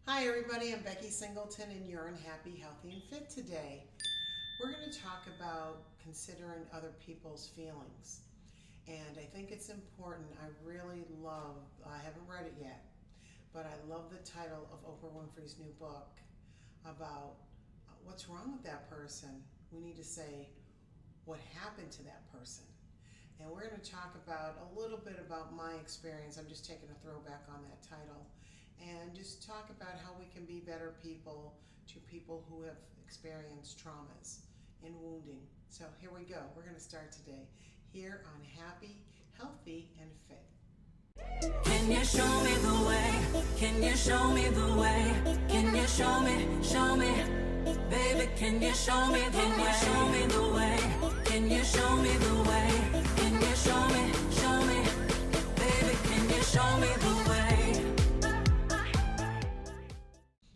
Hi everybody, I'm Becky Singleton and you're on Happy, Healthy, and Fit today. We're going to talk about considering other people's feelings. And I think it's important. I haven't read it yet, but I love the title of Oprah Winfrey's new book about what's wrong with that person. We need to say what happened to that person. And we're going to talk about a little bit about my experience. I'm just taking a throwback on that title. And just talk about how we can be better people to people who have experienced traumas and wounding. So here we go. We're going to start today here on Happy, Healthy, and Fit. Can you show me the way? Can you show me the way? Can you show me, baby, can you show me the way? Can you show me the way? Can you show me the way? Can you show me, baby, can you show me the way?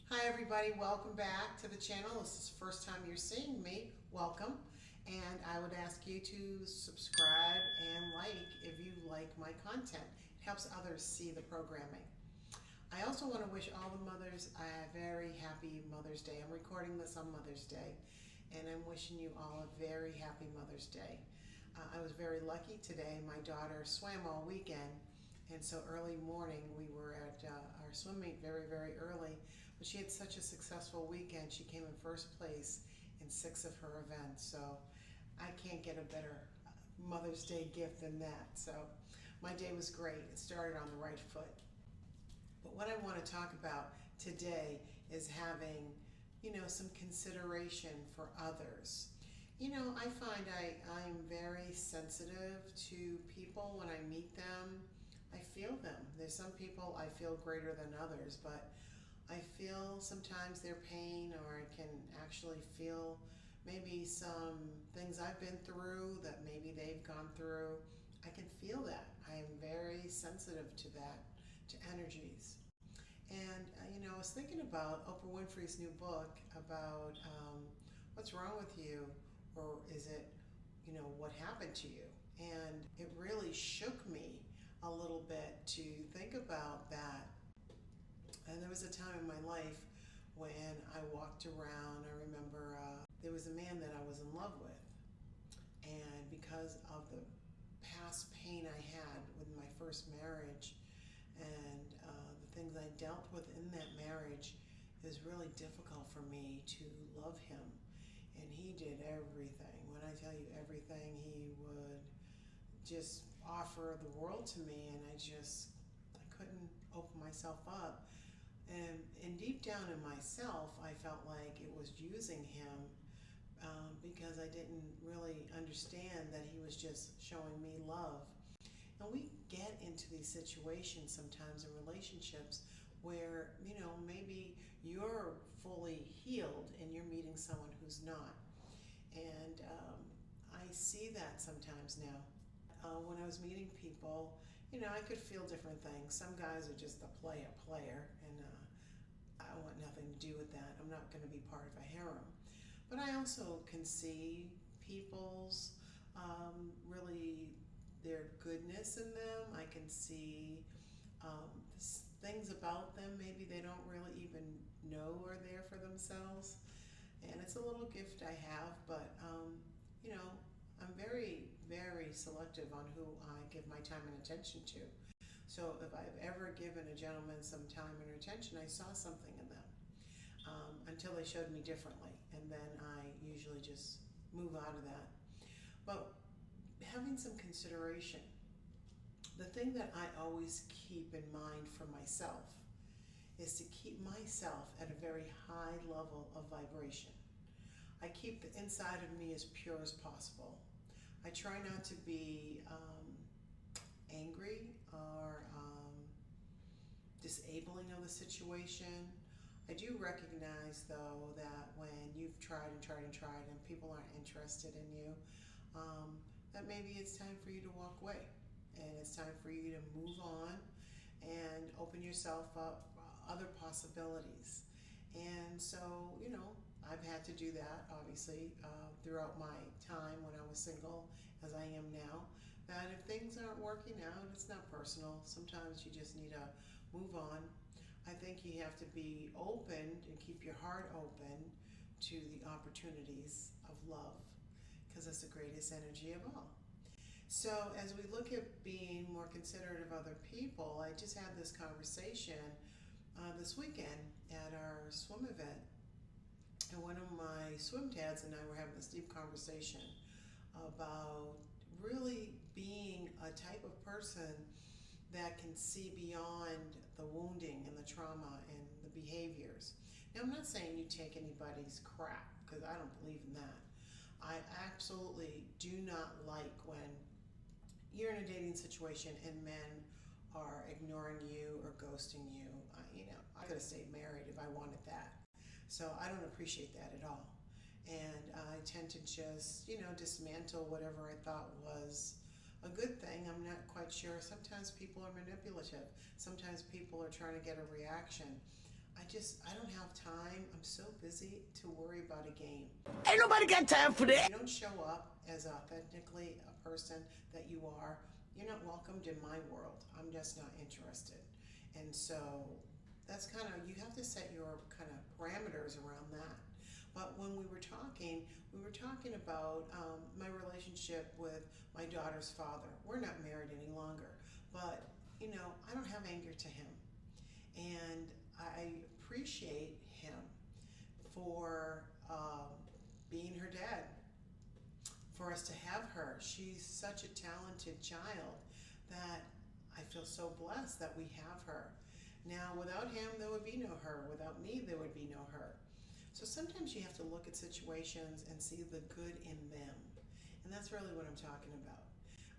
Hi everybody, welcome back to the channel. This is the first time you're seeing me. Welcome. And I would ask you to subscribe and like if you like my content. It helps others see the programming. I also want to wish all the mothers a very happy Mother's Day. I'm recording this on Mother's Day, and I'm wishing you all a very happy Mother's Day. I was very lucky today. My daughter swam all weekend, and so early morning we were at our swim meet very, very early. But she had such a successful weekend. She came in first place in 6 of her events. So I can't get a better Mother's Day gift than that. So my day was great. It started on the right foot. But what I want to talk about today is having, some consideration for others. I find I'm very sensitive to people when I meet them. I feel them. There's some people I feel greater than others, but I feel sometimes their pain, or I can actually feel maybe some things I've been through that maybe they've gone through. I can feel that. I am very sensitive to that, to energies. And, I was thinking about Oprah Winfrey's new book about what's wrong with you, or is it, what happened to you? And it really shook me a little bit to think about that. And there was a time in my life when I walked around. I remember there was a man that I was in love with. And because of the past pain I had with my first marriage and the things I dealt with in that marriage, it was really difficult for me to love him. And he did everything. When I tell you everything, he would just offer the world to me, and I couldn't open myself up. And deep down in myself, I felt like it was using him because I didn't really understand that he was just showing me love. And we get into these situations sometimes in relationships where, maybe you're fully healed and you're meeting someone who's not. And I see that sometimes now. When I was meeting people, I could feel different things. Some guys are just a player, and I want nothing to do with that. I'm not going to be part of a harem. But I also can see people's really their goodness in them. I can see things about them maybe they don't really even know are there for themselves. And it's a little gift I have, but I'm very, very selective on who I give my time and attention to. So if I've ever given a gentleman some time and attention, I saw something in them until they showed me differently. And then I usually just move out of that. But having some consideration, the thing that I always keep in mind for myself is to keep myself at a very high level of vibration. I keep the inside of me as pure as possible. I try not to be angry or disabling of the situation. I do recognize, though, that when you've tried and people aren't interested in you, that maybe it's time for you to walk away. And it's time for you to move on and open yourself up other possibilities. And so, I've had to do that, obviously, throughout my time when I was single, as I am now, that if things aren't working out, it's not personal. Sometimes you just need to move on. I think you have to be open and keep your heart open to the opportunities of love, because it's the greatest energy of all. So as we look at being more considerate of other people, I just had this conversation this weekend at our swim event, and one of my swim dads and I were having this deep conversation about really being a type of person that can see beyond the wounding and the trauma and the behaviors. Now, I'm not saying you take anybody's crap, because I don't believe in that. I absolutely do not like when you're in a dating situation and men are ignoring you or ghosting you. I could have stayed married if I wanted that. So I don't appreciate that at all. And I tend to just, dismantle whatever I thought was a good thing. I'm not quite sure. Sometimes people are manipulative. Sometimes people are trying to get a reaction. I don't have time. I'm so busy to worry about a game. Ain't nobody got time for that. If you don't show up as authentically a person that you are, you're not welcomed in my world. I'm just not interested. And so that's you have to set your kind of parameters around that. But when we were talking about my relationship with my daughter's father. We're not married any longer, but I don't have anger to him. And I appreciate him for being her dad, for us to have her. She's such a talented child that I feel so blessed that we have her. Now, without him, there would be no her. Without me, there would be no her. So sometimes you have to look at situations and see the good in them. And that's really what I'm talking about.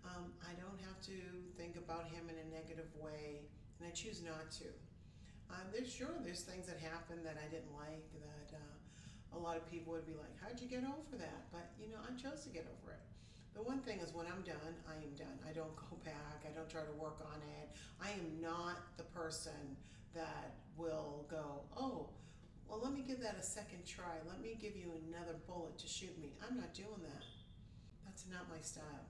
I don't have to think about him in a negative way, and I choose not to. There's things that happened that I didn't like, that a lot of people would be like, how'd you get over that? But, I chose to get over it. The one thing is, when I'm done, I am done. I don't go back. I don't try to work on it. I am not the person that will go, oh, well, let me give that a second try. Let me give you another bullet to shoot me. I'm not doing that. That's not my style.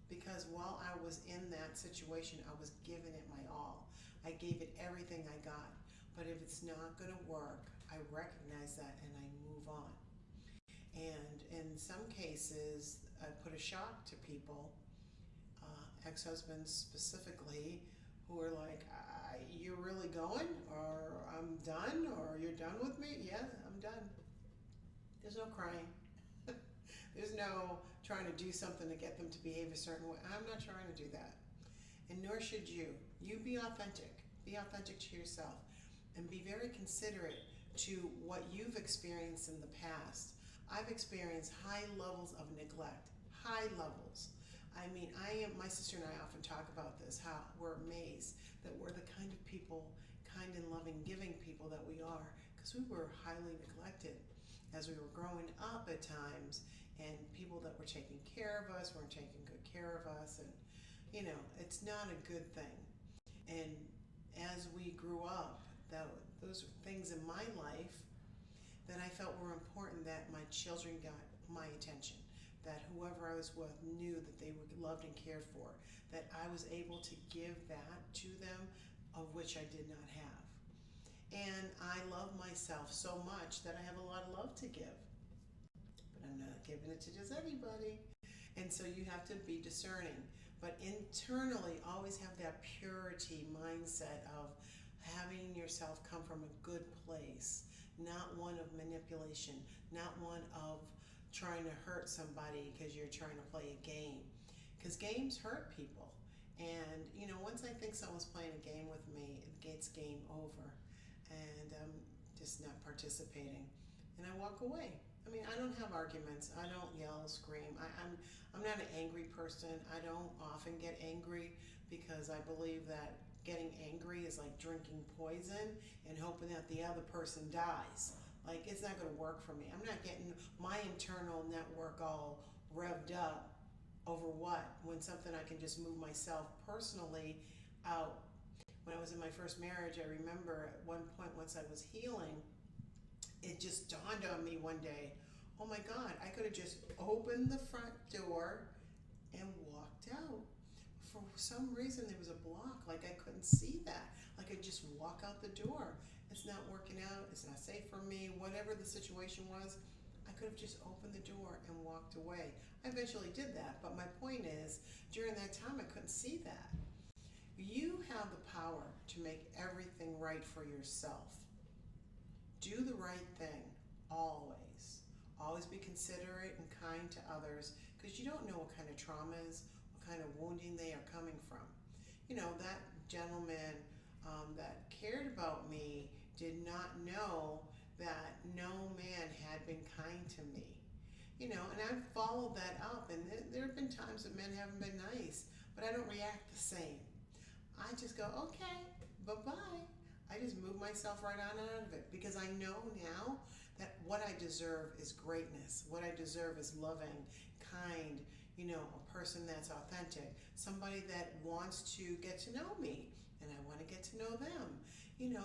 Because while I was in that situation, I was giving it my all. I gave it everything I got. But if it's not going to work, I recognize that and I move on. And in some cases, I put a shock to people, ex-husbands specifically, who are like, you're really going? Or I'm done? Or you're done with me? Yeah, I'm done. There's no crying. There's no trying to do something to get them to behave a certain way. I'm not trying to do that. And nor should you. You be authentic. Be authentic to yourself. And be very considerate to what you've experienced in the past. I've experienced high levels of neglect. High levels. My sister and I often talk about this, how we're amazed that we're the kind of people, kind and loving, giving people that we are, because we were highly neglected as we were growing up at times, and people that were taking care of us weren't taking good care of us, and it's not a good thing. And as we grew up, those were things in my life that I felt were important, that my children got my attention, that whoever I was with knew that they were loved and cared for, that I was able to give that to them, of which I did not have. And I love myself so much that I have a lot of love to give. But I'm not giving it to just anybody. And so you have to be discerning. But internally, always have that purity mindset of having yourself come from a good place, not one of manipulation, not one of trying to hurt somebody because you're trying to play a game. Because games hurt people. And, once I think someone's playing a game with me, it's game over. And I'm just not participating. And I walk away. I don't have arguments. I don't yell, scream. I'm not an angry person. I don't often get angry because I believe that getting angry is like drinking poison and hoping that the other person dies. Like, it's not going to work for me. I'm not getting my internal network all revved up over what? When something I can just move myself personally out. When I was in my first marriage, I remember at one point, once I was healing, it just dawned on me one day, oh my God, I could have just opened the front door and walked out. For some reason, there was a block, like I couldn't see that. I could just walk out the door. It's not working out, it's not safe for me, whatever the situation was, I could have just opened the door and walked away. I eventually did that, but my point is, during that time, I couldn't see that. You have the power to make everything right for yourself. Do the right thing, always. Always be considerate and kind to others, because you don't know what kind of traumas, what kind of wounding they are coming from. You know, that gentleman that cared about me did not know that no man had been kind to me. You know, and I've followed that up, and there have been times that men haven't been nice, but I don't react the same. I just go, okay, bye-bye. I just move myself right on out of it, because I know now that what I deserve is greatness. What I deserve is loving, kind, you know, a person that's authentic, somebody that wants to get to know me, and I want to get to know them. You know,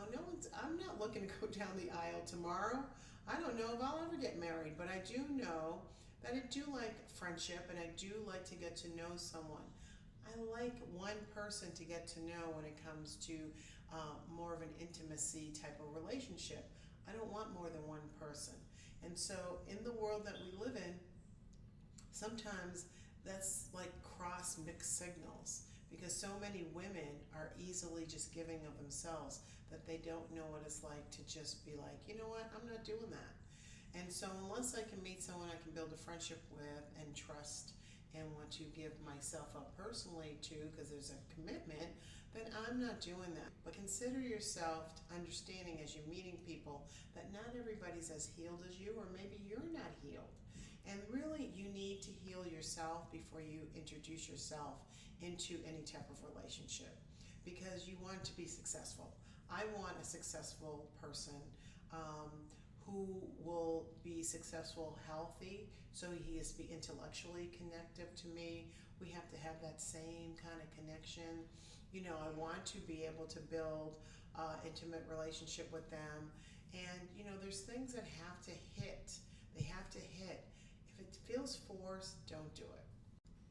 I'm not looking to go down the aisle tomorrow. I don't know if I'll ever get married, but I do know that I do like friendship, and I do like to get to know someone. I like one person to get to know when it comes to more of an intimacy type of relationship. I don't want more than one person. And so in the world that we live in, sometimes that's like cross mixed signals, because so many women are easily just giving of themselves that they don't know what it's like to just be like, you know what, I'm not doing that. And so unless I can meet someone I can build a friendship with and trust and want to give myself up personally to, because there's a commitment, then I'm not doing that. But consider yourself understanding as you're meeting people that not everybody's as healed as you, or maybe you're not healed. And really, you need to heal yourself before you introduce yourself into any type of relationship, because you want to be successful. I want a successful person who will be successful, healthy, so he is be intellectually connected to me. We have to have that same kind of connection. You know, I want to be able to build intimate relationship with them. And, you know, there's things that have to hit. They have to hit. If it feels forced, don't do it.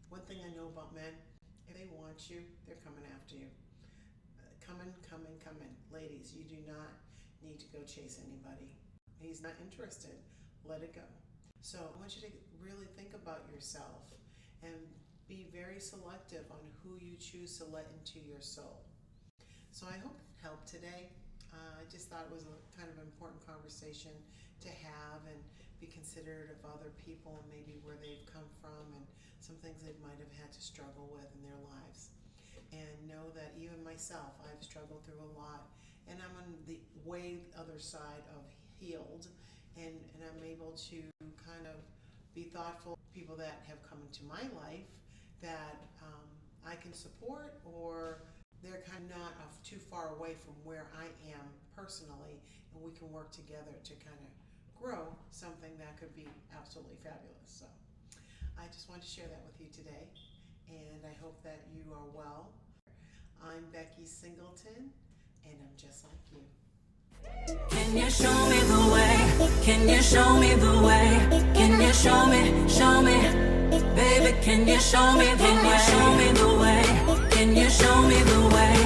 One thing I know about men, if they want you, they're coming after you. Come in. Ladies, you do not need to go chase anybody. He's not interested. Let it go. So I want you to really think about yourself and be very selective on who you choose to let into your soul. So I hope it helped today. I just thought it was a kind of important conversation to have, and be considerate of other people and maybe where they've come from and some things they might have had to struggle with in their lives. And know that even myself, I've struggled through a lot, and I'm on the other side of healed, and I'm able to kind of be thoughtful of people that have come into my life that I can support, or they're kind of not too far away from where I am personally, and we can work together to kind of grow something that could be absolutely fabulous. So I just want to share that with you today, and I hope that you are well. I'm Becky Singleton, and I'm just like you. Can you show me the way? Can you show me the way? Can you show me, baby, can you show me the way? Can you show me the way? Can you show me the way?